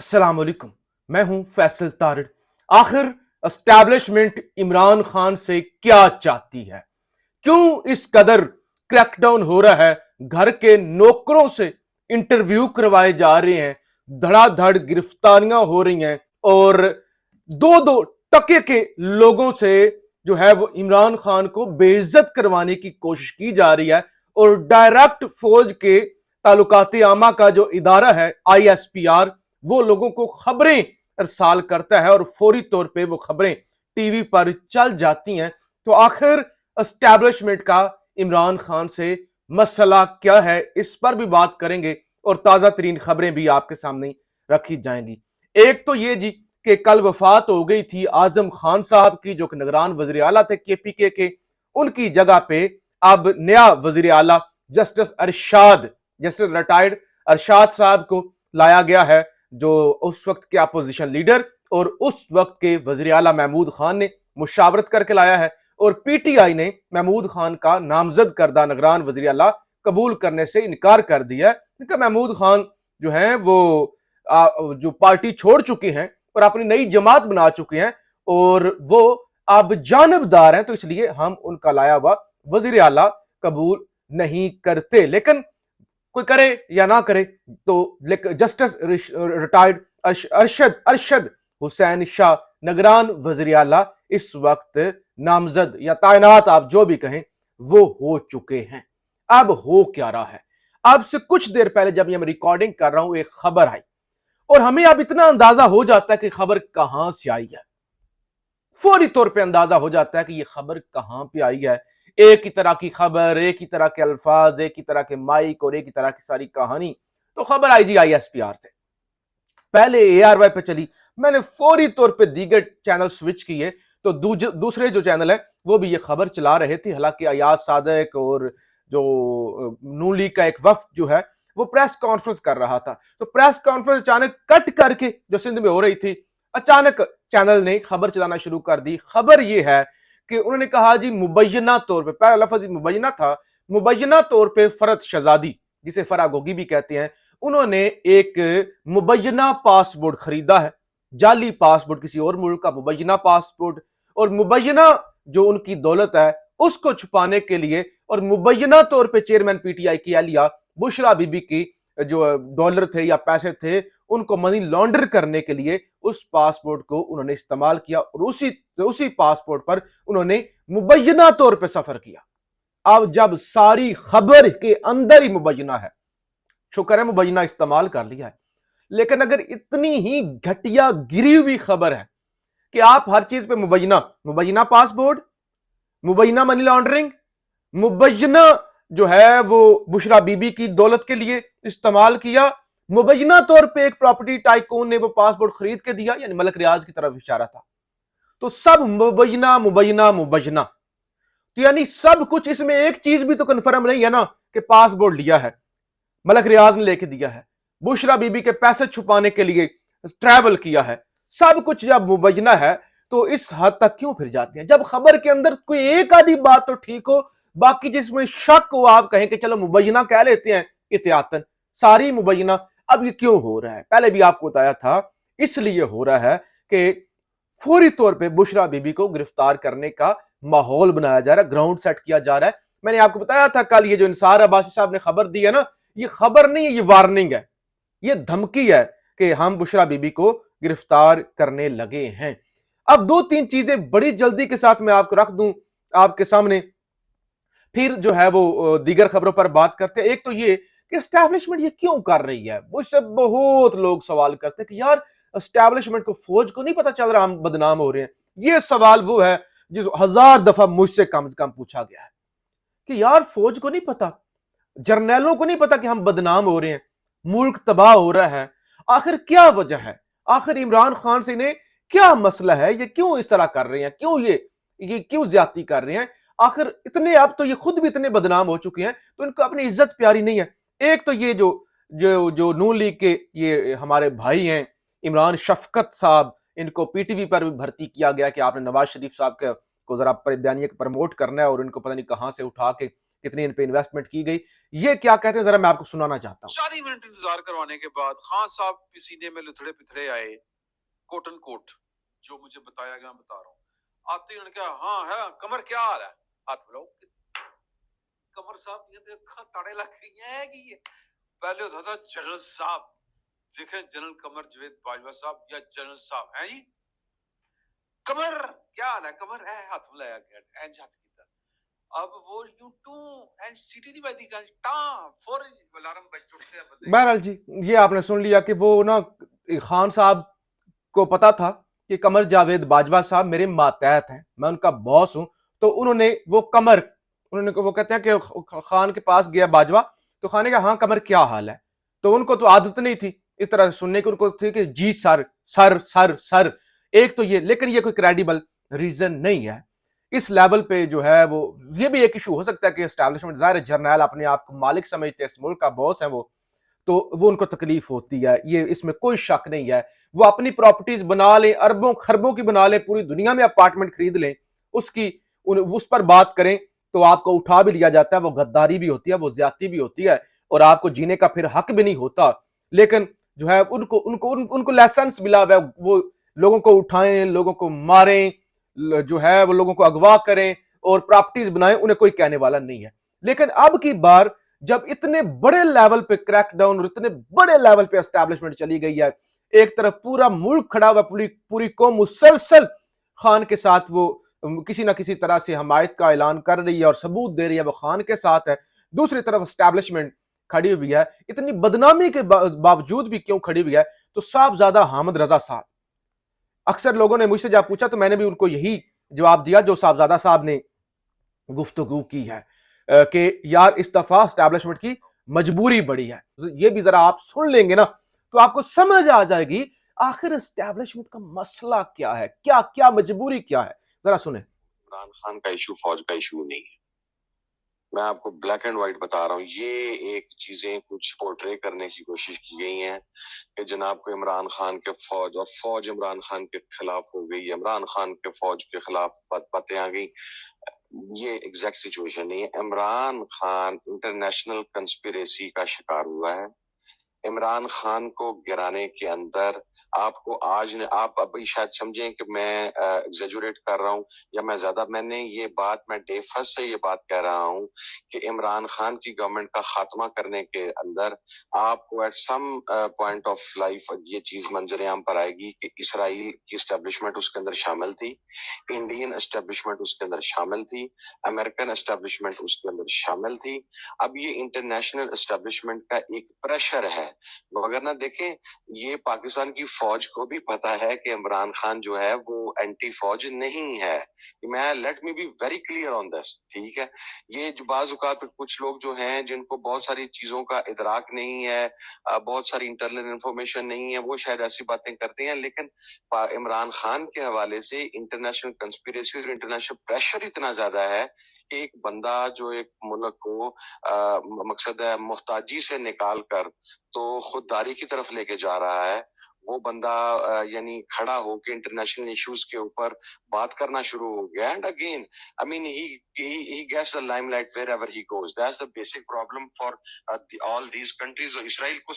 अस्सलाम वालेकुम। मैं हूं फैसल तारिड़। आखिर एस्टैब्लिशमेंट इमरान खान से क्या चाहती है? क्यों इस कदर क्रैकडाउन हो रहा है? घर के नौकरों से इंटरव्यू करवाए जा रहे हैं, धड़ाधड़ गिरफ्तारियां हो रही हैं और दो दो टके के लोगों से जो है वो इमरान खान को बेइज्जत करवाने की कोशिश की जा रही है। और डायरेक्ट फौज के ताल्लुकात आमा का जो इदारा है ISPR, वो लोगों को खबरें अरसाल करता है और फौरी तौर पे वो खबरें टीवी पर चल जाती हैं। तो आखिर एस्टैब्लिशमेंट का इमरान खान से मसला क्या है, इस पर भी बात करेंगे और ताजा तरीन खबरें भी आपके सामने रखी जाएंगी। एक तो ये जी कि कल वफात हो गई थी आजम खान साहब की, जो कि निगरान वजीर आला थे KPK के। उनकी जगह पे अब नया वजीर आला जस्टिस रिटायर्ड अरशाद साहब को लाया गया है, जो उस वक्त के अपोजिशन लीडर और उस वक्त के वजीर आला महमूद खान ने मुशावरत करके लाया है। और PTI ने महमूद खान का नामजद करदा निगरान वजीर आला कबूल करने से इनकार कर दिया है, क्योंकि महमूद खान जो है वो जो पार्टी छोड़ चुके हैं और अपनी नई जमात बना चुके हैं और वो अब जानबदार हैं, तो इसलिए हम उनका लाया हुआ वजीर आला कबूल नहीं करते। लेकिन कोई करे या ना करे, तो जस्टिस रिटायर्ड अरशद हुसैन शाह निगरान वजीर आला इस वक्त नामजद या तैनात, आप जो भी कहें, वो हो चुके हैं। अब हो क्या रहा है? अब से कुछ देर पहले जब मैं रिकॉर्डिंग कर रहा हूं, एक खबर आई और हमें अब इतना अंदाजा हो जाता है कि खबर कहां से आई है। फौरी तौर पे अंदाजा हो जाता है कि ये खबर कहां पे आई है। एक ही तरह की खबर, एक ही तरह के अल्फाज, एक ही तरह के माइक और एक ही तरह की सारी कहानी। तो खबर आई जी ISPR से, पहले ARY पे चली। मैंने फौरी तौर पे दीगर चैनल स्विच किए तो दूसरे जो चैनल है वो भी ये खबर चला रहे थे। हालांकि अयाज सादक और जो नून लीग का एक वफ्द जो है वो प्रेस कॉन्फ्रेंस कर रहा था, तो प्रेस कॉन्फ्रेंस अचानक कट करके जो सिंध में हो रही थी, अचानक चैनल ने खबर चलाना शुरू कर दी। खबर यह है कि उन्होंने कहा जी मुबैना तौर पे, पहला लफ्ज मुबैना था, मुबैना तौर पे फरद शहजादी, जिसे फरागोगी भी कहते हैं, उन्होंने एक मुबैना पासपोर्ट खरीदा है, जाली पासपोर्ट, किसी और मुल्क का मुबैना पासपोर्ट। और मुबैना जो उनकी दौलत है उसको छुपाने के लिए और मुबैना तौर पे चेयरमैन PTI की अहलिया बुशरा बीबी की जो डॉलर थे या पैसे थे, उनको मनी लॉन्डर करने के लिए उस पासपोर्ट को उन्होंने इस्तेमाल किया और उसी पासपोर्ट पर उन्होंने मुबैना तौर पे सफर किया। अब जब सारी खबर के अंदर ही मुबैना है, शुक्र है मुबैना इस्तेमाल कर लिया है, लेकिन अगर इतनी ही घटिया गिरी हुई खबर है कि आप हर चीज पे मुबैना पासपोर्ट, मुबैना मनी लॉन्ड्रिंग, मुबैना जो है वो बुशरा बीबी की दौलत के लिए इस्तेमाल किया, मुबैना तौर पे एक प्रॉपर्टी टाइकून ने वो पासपोर्ट खरीद के दिया, यानी मलक रियाज की तरफ इशारा था। तो सब मुबैना मुबैना मुबैना, तो यानी सब कुछ। इसमें एक चीज भी तो कंफर्म नहीं है ना कि पासपोर्ट लिया है, मलक रियाज ने लेके दिया है, बुशरा बीबी के पैसे छुपाने के लिए ट्रैवल किया है। सब कुछ जब मुबैना है तो इस हद तक क्यों फिर जाते हैं? जब खबर के अंदर कोई एक आधी बात तो ठीक हो, बाकी जिसमें शक हो आप कहें कि चलो मुबैना कह लेते हैं एहतियातन, सारी मुबैना। अब ये क्यों हो रहा है? पहले भी आपको बताया था, इसलिए हो रहा है कि फौरी तौर पे बुशरा बीबी को गिरफ्तार करने का माहौल बनाया जा रहा है, ग्राउंड सेट किया जा रहा है। मैंने आपको बताया था कल, ये जो इंसार अब्बासी साहब ने खबर दी है ना, ये खबर नहीं है, ये वार्निंग है, ये धमकी है कि हम बुशरा बीबी को गिरफ्तार करने लगे हैं। अब दो तीन चीजें बड़ी जल्दी के साथ मैं आपको रख दूं आपके सामने, फिर जो है वो दीगर खबरों पर बात करते हैं। एक तो ये कि एस्टैब्लिशमेंट ये क्यों कर रही है, मुझसे बहुत लोग सवाल करते हैं कि यार एस्टैब्लिशमेंट को, फौज को नहीं पता चल रहा हम बदनाम हो रहे हैं। ये सवाल वो है जिस 1000 दफा मुझसे कम से कम पूछा गया है कि यार फौज को नहीं पता, जर्नैलों को नहीं पता कि हम बदनाम हो रहे हैं, मुल्क तबाह हो रहा है। आखिर क्या वजह है? आखिर इमरान खान से इन्हें क्या मसला है? ये क्यों इस तरह कर रहे हैं? क्यों ये क्यों ज्यादती कर रहे हैं? आखिर इतने, अब तो ये खुद भी इतने बदनाम हो चुके हैं तो इनको अपनी इज्जत प्यारी नहीं है। एक तो ये जो जो जो नून लीग के ये हमारे भाई हैं इमरान शफकत साहब, इनको PTV पर भी भर्ती किया गया कि आपने नवाज शरीफ साहब को जरा बयानिया प्रमोट करना है और इनको पता नहीं कहां से उठा के کتنی ان پہ انویسٹمنٹ کی گئی. یہ کیا کہتے ہیں ذرا میں آپ کو سنانا چاہتا ہوں. 40 منٹ انتظار کروانے کے بعد خان صاحب پسینے میں لتھڑے پتھڑے آئے, کوٹن کوٹ, جو مجھے بتایا گیا میں بتا رہا ہوں. آتے انہوں نے کہا ہاں ہے کمر کیا حال ہے, ہاتھ ملاؤ. کمر صاحب یہ تو تاڑے لگ گئی ہیں کہ یہ پہلے ہوتا تھا جنرل صاحب, دیکھیں جنرل قمر جاوید باجوہ صاحب یا جنرل صاحب ہیں جی, کمر کیا حال ہے, کمر ہے, ہاتھ ملایا گیا, اینج ہاتھ کیتا. اب وہ یوں ٹو اینج سیٹی نہیں بجتی گا ٹاں فوری الارم بج چڑھتے ہیں بندے. بہرحال جی یہ آپ نے سن لیا کہ وہ نا خان صاحب کو پتا تھا کہ قمر جاوید باجوہ صاحب میرے ماتحت ہیں, میں ان کا باس ہوں, تو انہوں نے وہ قمر وہ کہتے ہیں کہ خان کے پاس گیا باجوہ, تو خان نے کہا ہاں قمر کیا حال ہے, تو ان کو تو عادت نہیں تھی اس طرح سننے کی, ان کو تھی کہ جی سر سر سر سر ایک تو یہ, لیکن یہ کوئی کریڈیبل ریزن نہیں ہے اس لیول پہ جو ہے. وہ یہ بھی ایک ایشو ہو سکتا ہے کہ اسٹیبلشمنٹ ظاہر جرنیل اپنے آپ کو مالک سمجھتے ہیں, اس ملک کا باس ہے وہ, تو وہ ان کو تکلیف ہوتی ہے, یہ اس میں کوئی شک نہیں ہے. وہ اپنی پراپرٹیز بنا لیں, اربوں خربوں کی بنا لیں, پوری دنیا میں اپارٹمنٹ خرید لیں, اس پر بات کریں تو آپ کو اٹھا بھی لیا جاتا ہے, وہ غداری بھی ہوتی ہے, وہ زیادتی بھی ہوتی ہے, اور آپ کو جینے کا پھر حق بھی نہیں ہوتا. لیکن جو ہے ان کو لائسنس ملا ہوا ہے, وہ لوگوں کو اٹھائیں, لوگوں کو ماریں, جو ہے وہ لوگوں کو اغوا کریں اور پراپرٹیز بنائیں, انہیں کوئی کہنے والا نہیں ہے. لیکن اب کی بار جب اتنے بڑے لیول پہ کریک ڈاؤن اور اتنے بڑے لیول پہ اسٹیبلشمنٹ چلی گئی ہے, ایک طرف پورا ملک کھڑا ہوا, پوری قوم مسلسل خان کے ساتھ وہ کسی نہ کسی طرح سے حمایت کا اعلان کر رہی ہے اور ثبوت دے رہی ہے وہ خان کے ساتھ ہے, دوسری طرف اسٹیبلشمنٹ کھڑی ہوئی ہے, اتنی بدنامی کے باوجود بھی کیوں کھڑی ہوئی ہے, تو صاحبزادہ حامد رضا صاحب, اکثر لوگوں نے مجھ سے جب پوچھا تو میں نے بھی ان کو یہی جواب دیا جو صاحبزادہ صاحب نے گفتگو کی ہے, کہ یار اس دفعہ اسٹیبلشمنٹ کی مجبوری بڑی ہے. یہ بھی ذرا آپ سن لیں گے نا تو آپ کو سمجھ آ جائے گی آخر اسٹیبلشمنٹ کا مسئلہ کیا ہے, کیا مجبوری کیا ہے, ذرا سنیں. عمران خان کا ایشو فوج کا ایشو نہیں ہے, میں آپ کو بلیک اینڈ وائٹ بتا رہا ہوں. یہ ایک چیزیں کچھ پورٹرے کرنے کی کوشش کی گئی ہیں کہ جناب کو عمران خان کے فوج اور فوج عمران خان کے خلاف ہو گئی, عمران خان کے فوج کے خلاف باتیں آ گئی. یہ ایگزیکٹ سچویشن نہیں ہے. عمران خان انٹرنیشنل کنسپیریسی کا شکار ہوا ہے. عمران خان کو گرانے کے اندر آپ کو آپ ابھی شاید سمجھیں کہ میں ایگزیجوریٹ کر رہا ہوں یا میں زیادہ, میں نے یہ بات میں ڈے فرسٹ سے یہ بات کہہ رہا ہوں کہ عمران خان کی گورنمنٹ کا خاتمہ کرنے کے اندر آپ کو at some point of life یہ چیز منظر عام پر آئے گی کہ اسرائیل کی اسٹیبلشمنٹ اس کے اندر شامل تھی, انڈین اسٹیبلشمنٹ اس کے اندر شامل تھی, امریکن اسٹیبلشمنٹ اس کے اندر شامل تھی. اب یہ انٹرنیشنل اسٹیبلشمنٹ کا ایک پریشر ہے, مگر نہ دیکھیں یہ پاکستان کی فوج کو بھی پتا ہے کہ عمران خان جو ہے وہ اینٹی فوج نہیں ہے. میں let me be very clear on this, ٹھیک ہے. یہ جو بعض اوقات کچھ لوگ جو ہیں جن کو بہت ساری چیزوں کا ادراک نہیں ہے, بہت ساری انٹرنل انفارمیشن نہیں ہے, وہ شاید ایسی باتیں کرتے ہیں, لیکن عمران خان کے حوالے سے انٹرنیشنل کنسپیریسی اور انٹرنیشنل پریشر اتنا زیادہ ہے کہ ایک بندہ جو ایک ملک کو مقصد ہے محتاجی سے نکال کر تو خودداری کی طرف لے کے جا رہا ہے, وہ بندہ یعنی کھڑا ہو کے انٹرنیشنل ایشوز کے اوپر بات کرنا شروع ہو گیا. And again I mean he gets the limelight wherever he goes. That's the basic problem for all these countries. اور اسرائیل کو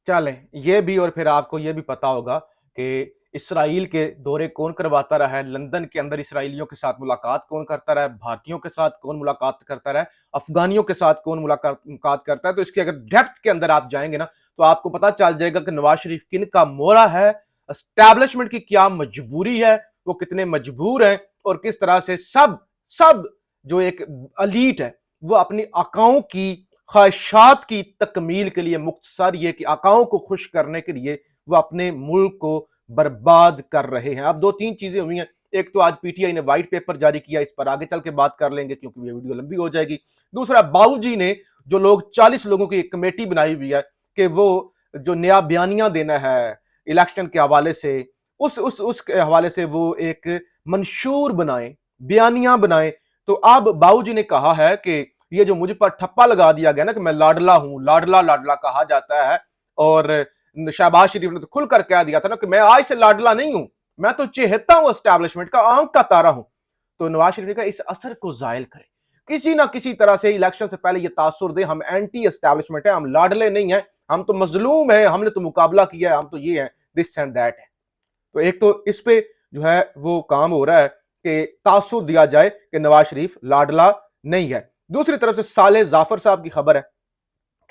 چلیں یہ بھی, اور پھر آپ کو یہ بھی پتا ہوگا کہ اسرائیل کے دورے کون کرواتا رہا ہے, لندن کے اندر اسرائیلیوں کے ساتھ ملاقات کون کرتا رہا ہے, بھارتیوں کے ساتھ کون ملاقات کرتا رہا ہے, افغانیوں کے ساتھ کون ملاقات کرتا ہے. تو اس کی اگر ڈیپتھ کے اندر آپ جائیں گے نا تو آپ کو پتا چل جائے گا کہ نواز شریف کن کا مورا ہے, اسٹیبلشمنٹ کی کیا مجبوری ہے, وہ کتنے مجبور ہیں, اور کس طرح سے سب جو ایک الیٹ ہے وہ اپنی آقاؤں کی خواہشات کی تکمیل کے لیے, مختصر یہ کہ آقاؤں کو خوش کرنے کے لیے وہ اپنے ملک کو برباد کر رہے ہیں. اب 2-3 چیزیں ہوئی ہیں, ایک تو آج پی ٹی آئی نے وائٹ پیپر جاری کیا, اس پر آگے چل کے بات کر لیں گے کیونکہ یہ ویڈیو لمبی ہو جائے گی. دوسرا باؤ جی نے جو لوگ 40 لوگوں کی ایک کمیٹی بنائی ہوئی ہے کہ وہ جو نیا بیانیہ دینا ہے الیکشن کے حوالے سے, اس کے حوالے سے وہ ایک منشور بنائیں, بیانیہ بنائیں. تو اب باؤ جی نے کہا ہے کہ یہ جو مجھ پر ٹھپا لگا دیا گیا نا کہ میں لاڈلا ہوں, لاڈلا کہا جاتا ہے, اور شہباز شریف نے تو کھل کر کہہ دیا تھا نا کہ میں آج سے لاڈلا نہیں ہوں, میں تو چہتا ہوں اسٹیبلشمنٹ کا, آنکھ کا تارا ہوں. تو نواز شریف نے کہا اس اثر کو زائل کریں, किसी ना किसी तरह से इलेक्शन से पहले ये तासुर दे हम एंटी एस्टैब्लिशमेंट है, हम लाडले नहीं हैं, हम तो मजलूम हैं, हमने तो मुकाबला किया है, हम तो ये हैं, दिस एंड दैट है। तो एक तो इस पे जो है वो काम हो रहा है कि तासुर दिया जाए कि नवाज शरीफ लाडला नहीं है। दूसरी तरफ से साले जाफर साहब की खबर है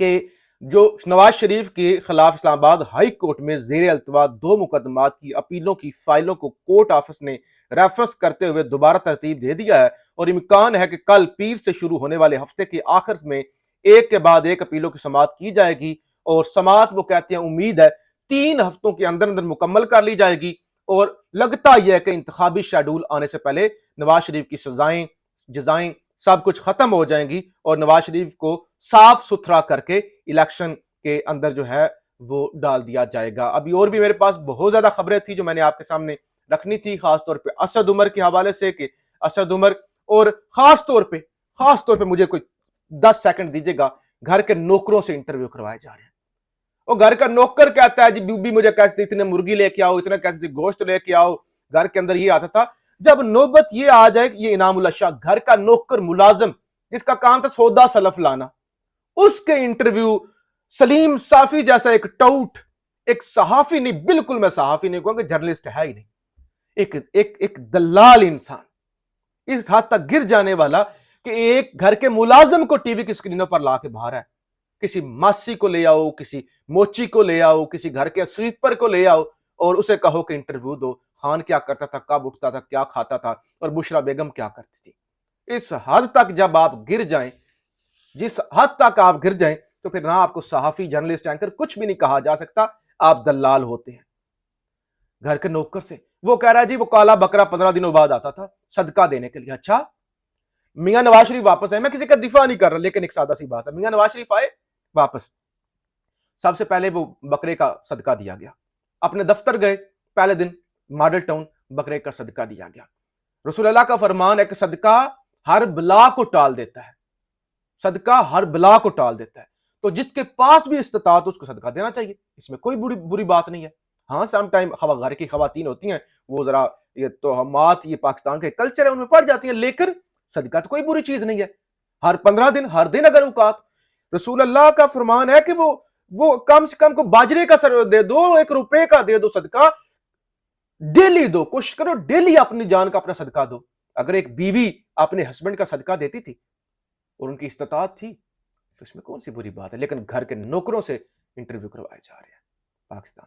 कि जो नवाज शरीफ के खिलाफ इस्लामाबाद हाई कोर्ट में जेर अल्तवा 2 मुकदमात की अपीलों की फाइलों को कोर्ट ऑफिस ने रेफरेंस करते हुए दोबारा तरतीब दे दिया है और इम्कान है कि कल पीर से शुरू होने वाले हफ्ते के आखिर में एक के बाद एक अपीलों की समाअत की जाएगी और समाअत वो कहते हैं उम्मीद है 3 हफ्तों के अंदर अंदर मुकम्मल कर ली जाएगी और लगता यह है कि इंतखाबी शेड्यूल आने से पहले नवाज शरीफ की सजाएं जजाएं सब कुछ खत्म हो जाएंगी और नवाज शरीफ को साफ सुथरा करके इलेक्शन के अंदर जो है वो डाल दिया जाएगा। अभी और भी मेरे पास बहुत ज्यादा खबरें थी जो मैंने आपके सामने रखनी थी, खासतौर पे असद उमर के हवाले से कि असद उमर और खास तौर पे मुझे कोई 10 सेकंड दीजिएगा, घर के नौकरों से इंटरव्यू करवाए जा रहे हैं। वो घर का नौकर कहता है जी बीबी मुझे कहते इतने मुर्गी लेके आओ, इतना कहते गोश्त लेके आओ, घर के अंदर ये आता था। जब नौबत ये आ जाए ये इनामुल्लाह शाह घर का नौकर मुलाजिम जिसका काम था सौदा सलफ लाना, उसके इंटरव्यू सलीम साफी जैसा एक टाउट, एक सहाफी नहीं, बिल्कुल मैं सहाफी नहीं कहूंगा, जर्नलिस्ट है ही नहीं, एक दलाल इंसान इस हद तक गिर जाने वाला कि एक घर के मुलाजिम को टीवी की स्क्रीनों पर ला के बाहर है, किसी मासी को ले आओ, किसी मोची को ले आओ, किसी घर के स्वीपर को ले आओ और उसे कहो कि इंटरव्यू दो, खान क्या करता था, कब उठता था, क्या खाता था और बुशरा बेगम क्या करती थी। इस हद तक जब आप गिर जाएं, जिस हद तक आप गिर जाएं, तो फिर ना आपको सहाफी जर्नलिस्ट एंकर कुछ भी नहीं कहा जा सकता, आप दलाल होते हैं। घर के नौकर से वो कह रहा है जी वो काला बकरा 15 दिनों बाद आता था सदका देने के लिए। अच्छा, मियां नवाज शरीफ वापस आए, मैं किसी का दिफा नहीं कर रहा, लेकिन एक सादा सी बात है, मियां नवाज शरीफ आए वापस, सबसे पहले वो बकरे का सदका दिया गया, अपने दफ्तर गए, पहले दिन मॉडल टाउन बकरे का सदका दिया गया। रसूल अल्लाह का फरमान है कि सदका हर बला को टाल देता है, सदका हर बला को टाल देता है, तो जिसके पास भी इस्तिताअत उसको सदका देना चाहिए, इसमें कोई बुरी बात नहीं है। हाँ, सम टाइम घर की खवातीन होती हैं वो जरा ये तोहमात ये पाकिस्तान के कल्चर है उनमें पड़ जाती हैं, लेकिन सदका तो कोई बुरी चीज नहीं है। हर 15 दिन हर दिन अगर औकात, रसूल अल्लाह का फरमान है कि वो कम से कम को बाजरे का सर दे दो, 1 रुपए का दे दो सदका, डेली दो, कोशिश करो डेली अपनी जान का अपना सदका दो। अगर एक बीवी अपने हस्बैंड का सदका देती थी और उनकी इस्तिताअत थी तो इसमें कौन सी बुरी बात है, लेकिन घर के नौकरों से इंटरव्यू करवाए जा रहे हैं पाकिस्तान।